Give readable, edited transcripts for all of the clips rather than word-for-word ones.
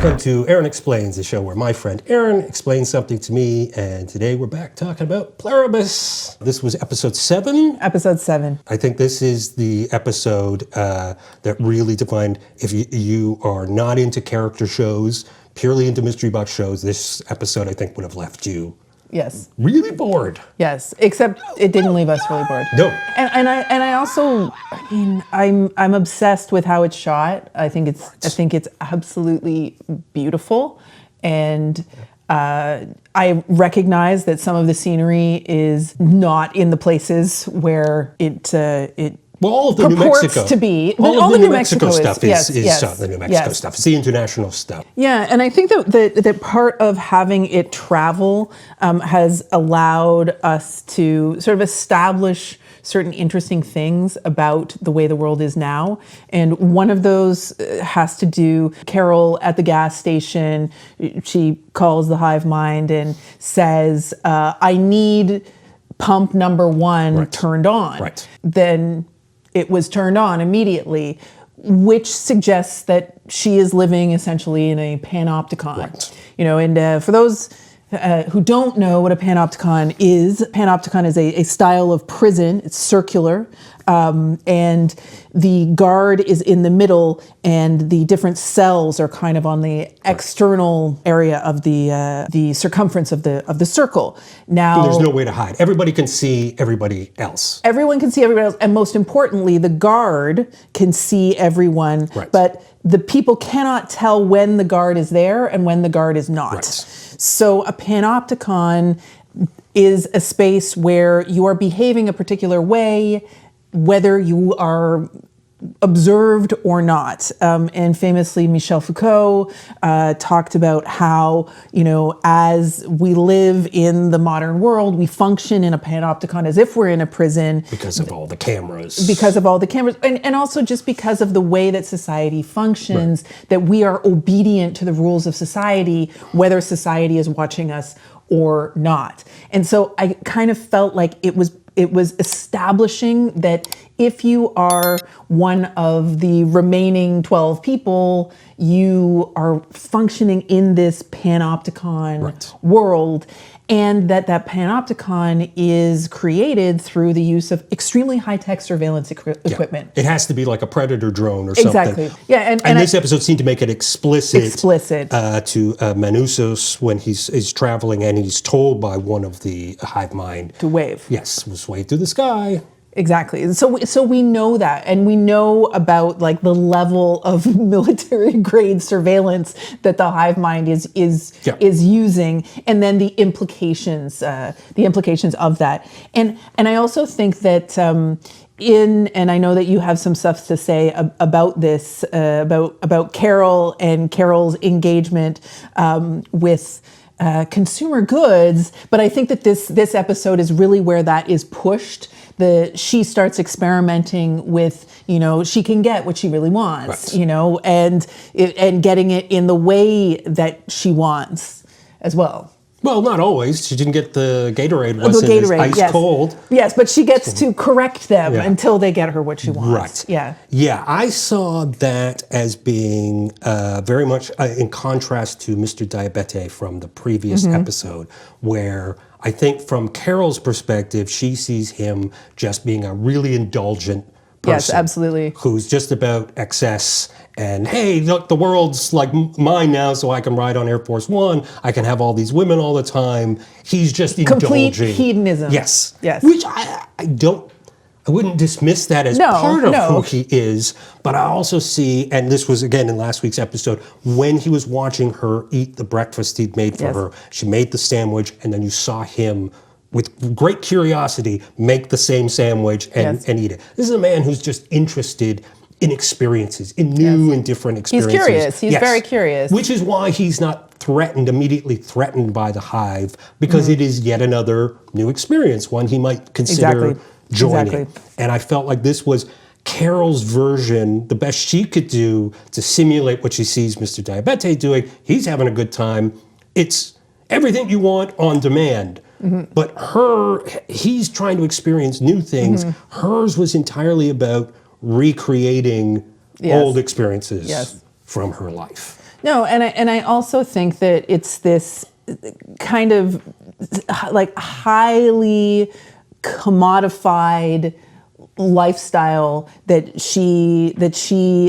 Welcome to Aaron Explains, the show where my friend Aaron explains something to me, and today we're back talking about Pluribus. This was episode 7. Episode 7. I think this is the episode that really defined, if you are not into character shows, purely into mystery box shows, this episode I think would have left you really bored. Yes, except it didn't leave us really bored. No. And I also, I'm obsessed with how it's shot. I think it's absolutely beautiful, and I recognize that some of the scenery is not in the places where it well, all of the New Mexico to be. All the New Mexico stuff is the New Mexico stuff. It's the international stuff. Yeah, and I think that part of having it travel has allowed us to sort of establish certain interesting things about the way the world is now. And one of those has to do, Carol at the gas station, she calls the hive mind and says, I need pump number 1 turned on. Right. Then it was turned on immediately, which suggests that she is living essentially in a panopticon. Right. And for those who don't know what a panopticon is a style of prison. It's circular, and the guard is in the middle, and the different cells are kind of on the external area of the circumference of the circle. Now, there's no way to hide. Everybody can see everybody else. Everyone can see everybody else, and most importantly, the guard can see everyone. Right. But the people cannot tell when the guard is there and when the guard is not. Right. So a panopticon is a space where you are behaving a particular way, whether you are observed or not. And famously, Michel Foucault talked about how, as we live in the modern world, we function in a panopticon as if we're in a prison. Because of all the cameras. And also just because of the way that society functions, that we are obedient to the rules of society, whether society is watching us or not. And so I kind of felt like it was establishing that if you are one of the remaining 12 people, you are functioning in this panopticon world, and that panopticon is created through the use of extremely high-tech surveillance equipment. It has to be like a Predator drone or something. Exactly. Yeah, and this episode seemed to make it explicit. To Manousos when he's traveling, and he's told by one of the hive mind to wave. Yes, was wave through the sky. Exactly. And so we know that, and we know about like the level of military grade surveillance that the hive mind is using, and then the implications of that. And I also think that and I know that you have some stuff to say about this, about Carol and Carol's engagement with consumer goods, but I think that this episode is really where that is pushed. She starts experimenting with, she can get what she really wants, and getting it in the way that she wants as well. Well, not always. She didn't get the Gatorade wasn't ice cold. Yes, but she gets to correct them until they get her what she wants. Right. Yeah, I saw that as being very much in contrast to Mr. Diabete from the previous episode, where I think from Carol's perspective, she sees him just being a really indulgent person. Yes, absolutely. Who's just about excess and, hey, look, the world's like mine now, so I can ride on Air Force One. I can have all these women all the time. He's just indulging. Complete hedonism. Yes. Which I wouldn't dismiss that as part of who he is, but I also see, and this was again in last week's episode, when he was watching her eat the breakfast he'd made for her, she made the sandwich, and then you saw him with great curiosity make the same sandwich and eat it. This is a man who's just interested in experiences, in new and different experiences. He's curious. He's very curious. Which is why he's not immediately threatened by the hive, because it is yet another new experience, one he might consider joining. And I felt like this was Carol's version, the best she could do to simulate what she sees Mr. Diabete doing. He's having a good time. It's everything you want on demand. But he's trying to experience new things. Hers was entirely about recreating old experiences from her life. No, and I also think that it's this kind of like highly commodified lifestyle that she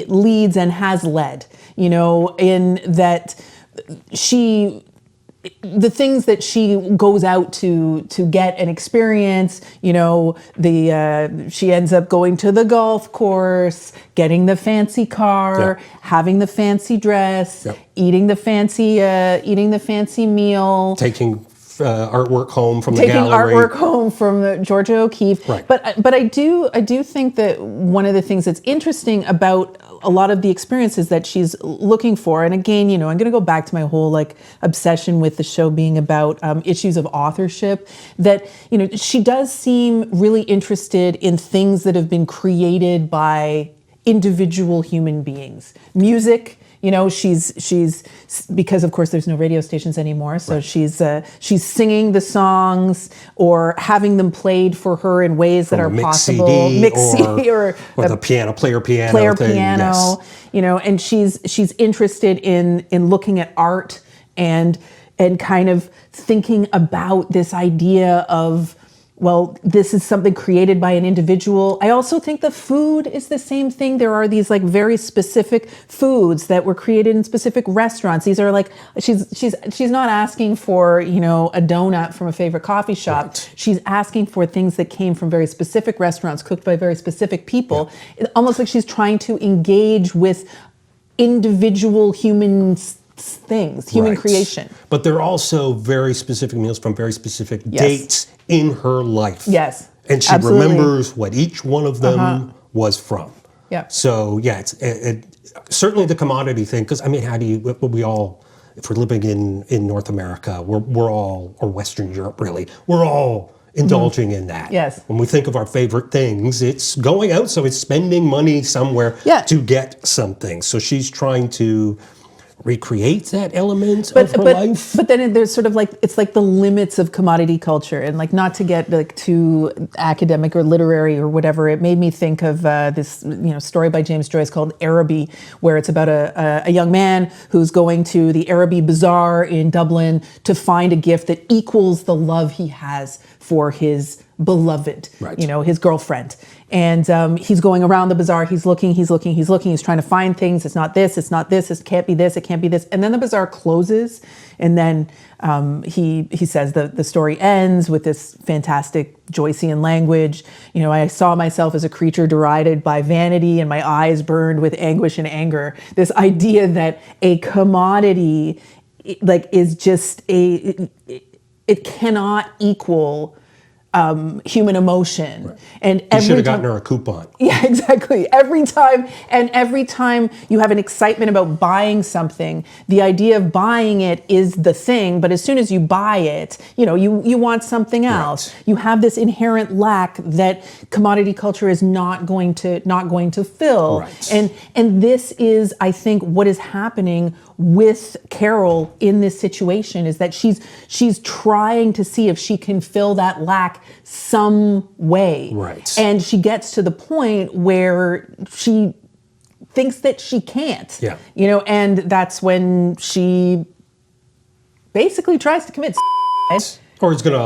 leads and has led, you know, in that the things that she goes out to get an experience, you know, she ends up going to the golf course, getting the fancy car, having the fancy dress, eating the fancy meal, taking artwork home from the taking gallery. artwork home from Georgia O'Keeffe. Right. But I do think that one of the things that's interesting about a lot of the experiences that she's looking for, and again, you know, I'm going to go back to my whole like obsession with the show being about issues of authorship, that, you know, she does seem really interested in things that have been created by individual human beings. Music, you know, she's because of course there's no radio stations anymore, so she's singing the songs or having them played for her in ways that are possible. Mix CD or the player piano thing. You know, and she's interested in looking at art and kind of thinking about this idea of, well, this is something created by an individual. I also think the food is the same thing. There are these like very specific foods that were created in specific restaurants. These are like, she's not asking for, you know, a donut from a favorite coffee shop. Right. She's asking for things that came from very specific restaurants, cooked by very specific people. Yeah. It's almost like she's trying to engage with individual human things, human creation. But they're also very specific meals from very specific dates in her life. Yes. And she remembers what each one of them was from. Yeah. So yeah, it's certainly the commodity thing, because I mean, we all, if we're living in North America, we're all, or Western Europe really, we're all indulging in that. Yes. When we think of our favorite things, it's going out, so it's spending money somewhere to get something. So she's trying to recreate that element of her life. But then there's sort of like, it's like the limits of commodity culture, and like, not to get like too academic or literary or whatever, it made me think of this, you know, story by James Joyce called Araby, where it's about a young man who's going to the Araby Bazaar in Dublin to find a gift that equals the love he has for his beloved, you know, his girlfriend. And he's going around the bazaar, he's looking, he's trying to find things. It's not this, it can't be this, it can't be this. And then the bazaar closes, and then he says the story ends with this fantastic Joycean language. You know, I saw myself as a creature derided by vanity, and my eyes burned with anguish and anger. This idea that a commodity, like, is just it cannot equal human emotion. Right. And you should have gotten her a coupon. Yeah, exactly. Every time you have an excitement about buying something, the idea of buying it is the thing, but as soon as you buy it, you know, you want something else. Right. You have this inherent lack that commodity culture is not going to fill. Right. And this is, I think, what is happening with Carol in this situation, is that she's trying to see if she can fill that lack some way. Right. And she gets to the point where she thinks that she can't. Yeah. You know, and that's when she basically tries to commit suicide. Or is going to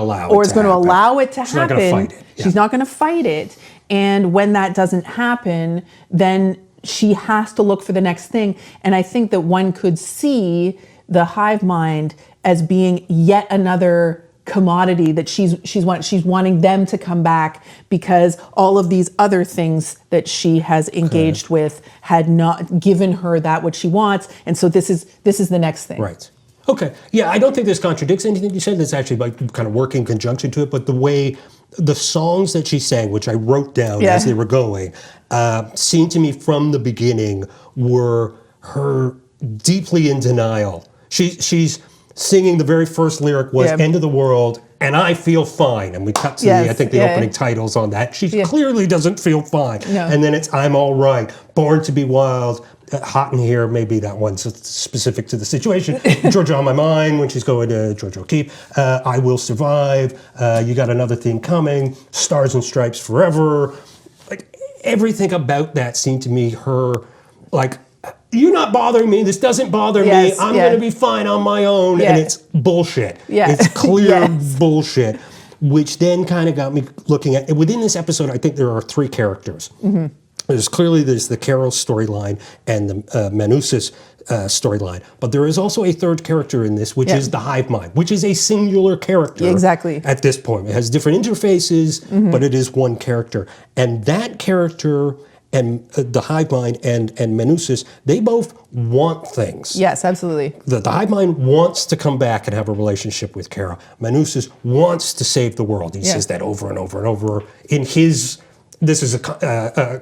allow it to happen. She's not going to fight it. Yeah. She's not going to fight it. And when that doesn't happen, then she has to look for the next thing. And I think that one could see the hive mind as being yet another commodity that she's wanting them to come back, because all of these other things that she has engaged with had not given her that what she wants, and so this is the next thing. Right. Okay. Yeah, I don't think this contradicts anything you said. It's actually like kind of work in conjunction to it, but the way the songs that she sang, which I wrote down as they were going, seemed to me from the beginning were her deeply in denial. She's singing, the very first lyric was "End of the world," and I feel fine. And we cut to the opening titles on that. She clearly doesn't feel fine. No. And then it's "I'm all right," "Born to be wild," "Hot in here," maybe that one's specific to the situation. "Georgia on my mind," when she's going to Georgia O'Keeffe. "I will survive," "You got another thing coming," "Stars and Stripes forever." Like, everything about that seemed to me her, like, you're not bothering me. This doesn't bother me. I'm going to be fine on my own. And it's bullshit. It's clear bullshit, which then kind of got me looking at, within this episode, I think there are 3 characters. There's the Carol storyline and the Manus's storyline. But there is also a 3rd character in this, which is the hive mind, which is a singular character at this point. It has different interfaces, but it is one character. And that character and the hive mind and Manusis, they both want things. Yes, absolutely. The hive mind wants to come back and have a relationship with Carol. Manusis wants to save the world. He says that over and over and over in his... This is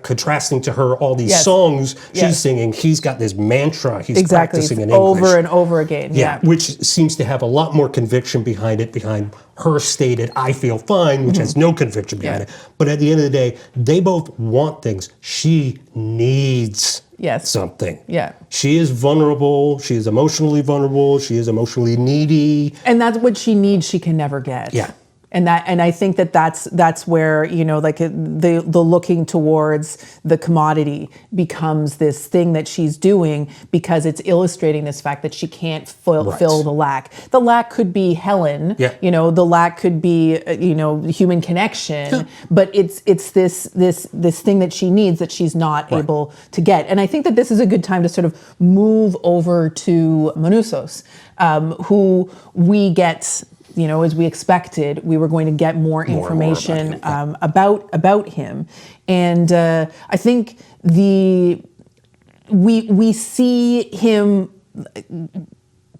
contrasting to her all these songs she's singing. He's got this mantra he's practicing in English. Over and over again. Which seems to have a lot more conviction behind it, behind her stated, I feel fine, which has no conviction behind it. But at the end of the day, they both want things. She needs something. She is vulnerable. She is emotionally vulnerable. She is emotionally needy. And that's what she needs she can never get. And I think that's where, you know, like the looking towards the commodity becomes this thing that she's doing, because it's illustrating this fact that she can't fill the lack. The lack could be Helen, you know, the lack could be, you know, human connection, but it's this thing that she needs that she's not able to get. And I think that this is a good time to sort of move over to Manusos, who we get, you know, as we expected, we were going to get more information about him. And I think we see him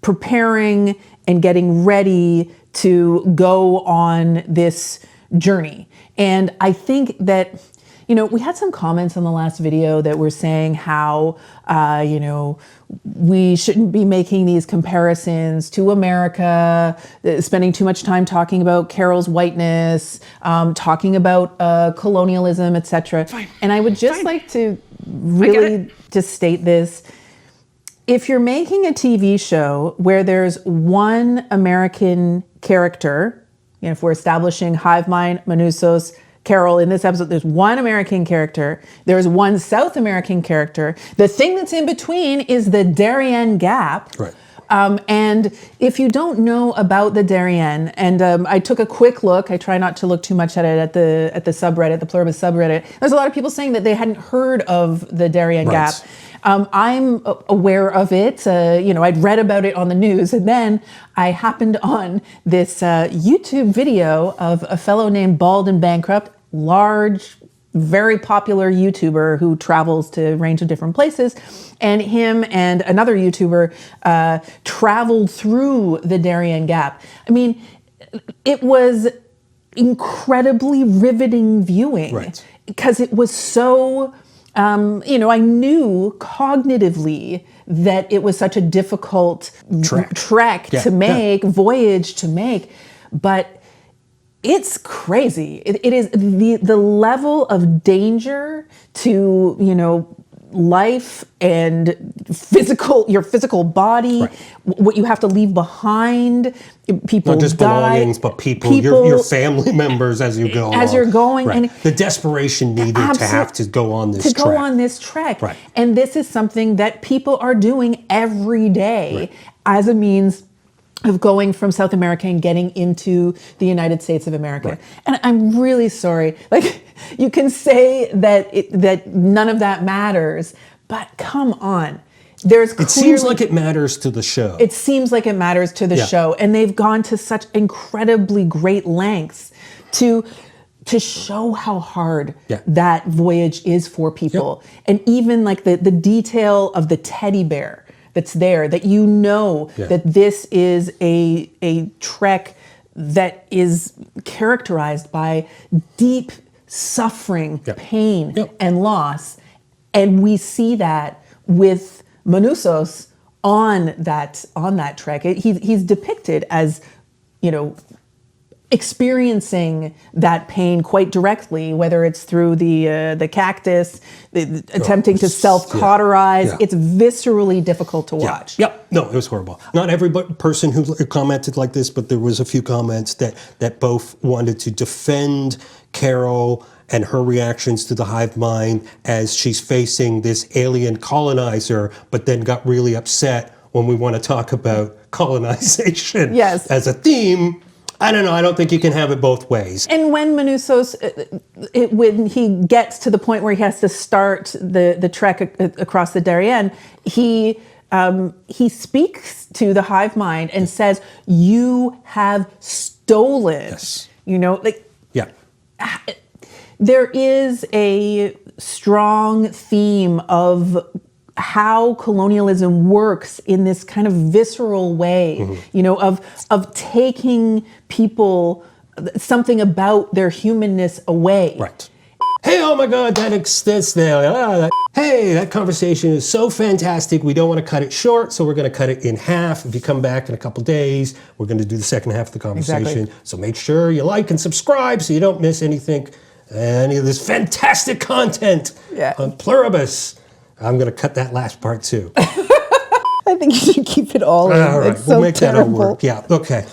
preparing and getting ready to go on this journey. And I think that, you know, we had some comments on the last video that were saying how, you know, we shouldn't be making these comparisons to America, spending too much time talking about Carol's whiteness, talking about colonialism, etc. And I would just like to really just state this. If you're making a TV show where there's one American character, you know, if we're establishing hive mind, Manusos, Carol, in this episode, there's one American character. There's one South American character. The thing that's in between is the Darien Gap. And if you don't know about the Darien, and I took a quick look, I try not to look too much at it at the subreddit, the Pluribus subreddit. There's a lot of people saying that they hadn't heard of the Darien Gap. I'm aware of it. You know, I'd read about it on the news, and then I happened on this YouTube video of a fellow named Bald and Bankrupt, large, very popular YouTuber who travels to a range of different places. And him and another YouTuber traveled through the Darien Gap. I mean, it was incredibly riveting viewing because it was so... you know, I knew cognitively that it was such a difficult trek to make, voyage to make, but it's crazy. It is the level of danger to, you know, life and your physical body, what you have to leave behind. People not just die, belongings, but people your family members as you go as you're going, and the desperation needed to have to go on this trek. And this is something that people are doing every day as a means of going from South America and getting into the United States of America. And I'm really sorry. Like, you can say that none of that matters, but come on. It seems like it matters to the show. It seems like it matters to the show. And they've gone to such incredibly great lengths to show how hard that voyage is for people. And even like the detail of the teddy bear that's there, that you know that this is a trek that is characterized by deep suffering, pain, and loss. And we see that with Manusos on that trek. He's depicted as, you know, experiencing that pain quite directly, whether it's through the cactus, attempting to self-cauterize. It's viscerally difficult to watch. No, it was horrible. Not every person who commented like this, but there was a few comments that both wanted to defend Carol and her reactions to the hive mind as she's facing this alien colonizer, but then got really upset when we want to talk about colonization as a theme. I don't know. I don't think you can have it both ways. And when Manussos, when he gets to the point where he has to start the trek across the Darien, he speaks to the hive mind and says, "You have stolen." Yes. You know, like, yeah. There is a strong theme of how colonialism works in this kind of visceral way, you know, of taking people, something about their humanness away. Right. Hey, oh my God, hey, that conversation is so fantastic. We don't want to cut it short, so we're going to cut it in half. If you come back in a couple days, we're going to do the second half of the conversation. Exactly. So make sure you like and subscribe so you don't miss any of this fantastic content on Pluribus. I'm going to cut that last part too. I think you should keep it all in. All right, It's so we'll make terrible. that all work. Yeah, okay.